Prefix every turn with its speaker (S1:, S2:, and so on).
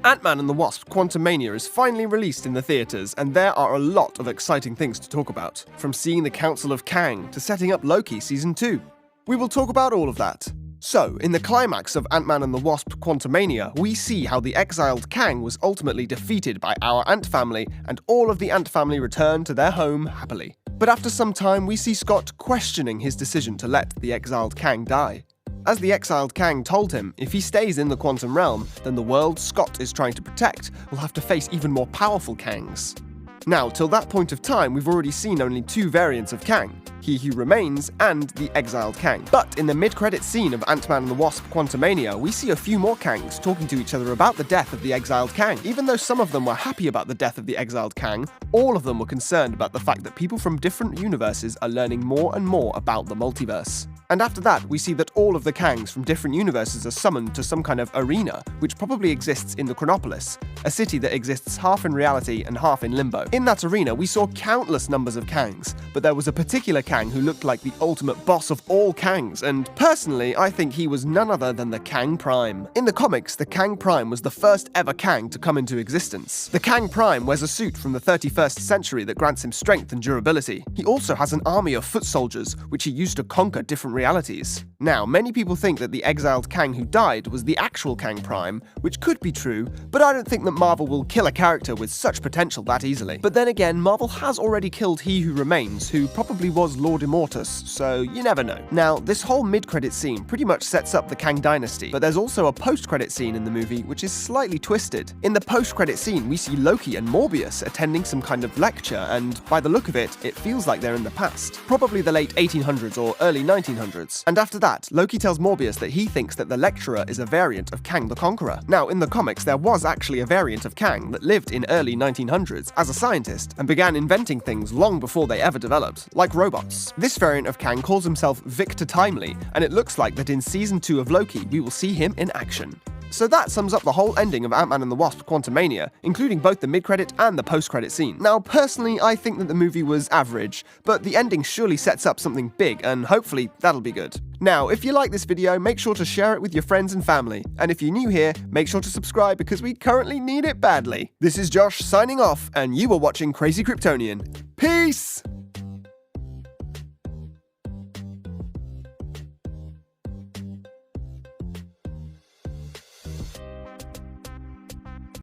S1: Antman and the Wasp Quantumania is finally released in the theaters, and there are a lot of exciting things to talk about, from seeing the Council of Kang to setting up Loki Season 2. We will talk about all of that. So, in the climax of Antman and the Wasp Quantumania, we see how the exiled Kang was ultimately defeated by our Ant family, and all of the Ant family return to their home happily. But after some time, we see Scott questioning his decision to let the exiled Kang die. As the exiled Kang told him, if he stays in the quantum realm, then the world Scott is trying to protect will have to face even more powerful Kangs. Now, till that point of time, we've already seen only two variants of Kang, He Who Remains and the exiled Kang. But in the mid-credit scene of Ant-Man and the Wasp Quantumania, we see a few more Kangs talking to each other about the death of the exiled Kang. Even though some of them were happy about the death of the exiled Kang, all of them were concerned about the fact that people from different universes are learning more and more about the multiverse. And after that, we see that all of the Kangs from different universes are summoned to some kind of arena, which probably exists in the Chronopolis, a city that exists half in reality and half in limbo. In that arena, we saw countless numbers of Kangs, but there was a particular Kang who looked like the ultimate boss of all Kangs, and personally, I think he was none other than the Kang Prime. In the comics, the Kang Prime was the first ever Kang to come into existence. The Kang Prime wears a suit from the 31st century that grants him strength and durability. He also has an army of foot soldiers, which he used to conquer different realities. Now, many people think that the exiled Kang who died was the actual Kang Prime, which could be true, but I don't think that Marvel will kill a character with such potential that easily. But then again, Marvel has already killed He Who Remains, who probably was Lord Immortus, so you never know. Now, this whole mid-credit scene pretty much sets up the Kang dynasty, but there's also a post-credit scene in the movie which is slightly twisted. In the post-credit scene, we see Loki and Morbius attending some kind of lecture, and by the look of it, it feels like they're in the past. Probably the late 1800s or early 1900s. And after that, Loki tells Morbius that he thinks that the lecturer is a variant of Kang the Conqueror. Now, in the comics, there was actually a variant of Kang that lived in early 1900s as a scientist and began inventing things long before they ever developed, like robots. This variant of Kang calls himself Victor Timely, and it looks like that in Season 2 of Loki, we will see him in action. So that sums up the whole ending of Ant-Man and the Wasp Quantumania, including both the mid-credit and the post-credit scene. Now, personally, I think that the movie was average, but the ending surely sets up something big, and hopefully that'll be good. Now, if you like this video, make sure to share it with your friends and family, and if you're new here, make sure to subscribe because we currently need it badly. This is Josh signing off, and you were watching Crazy Kryptonian. Peace!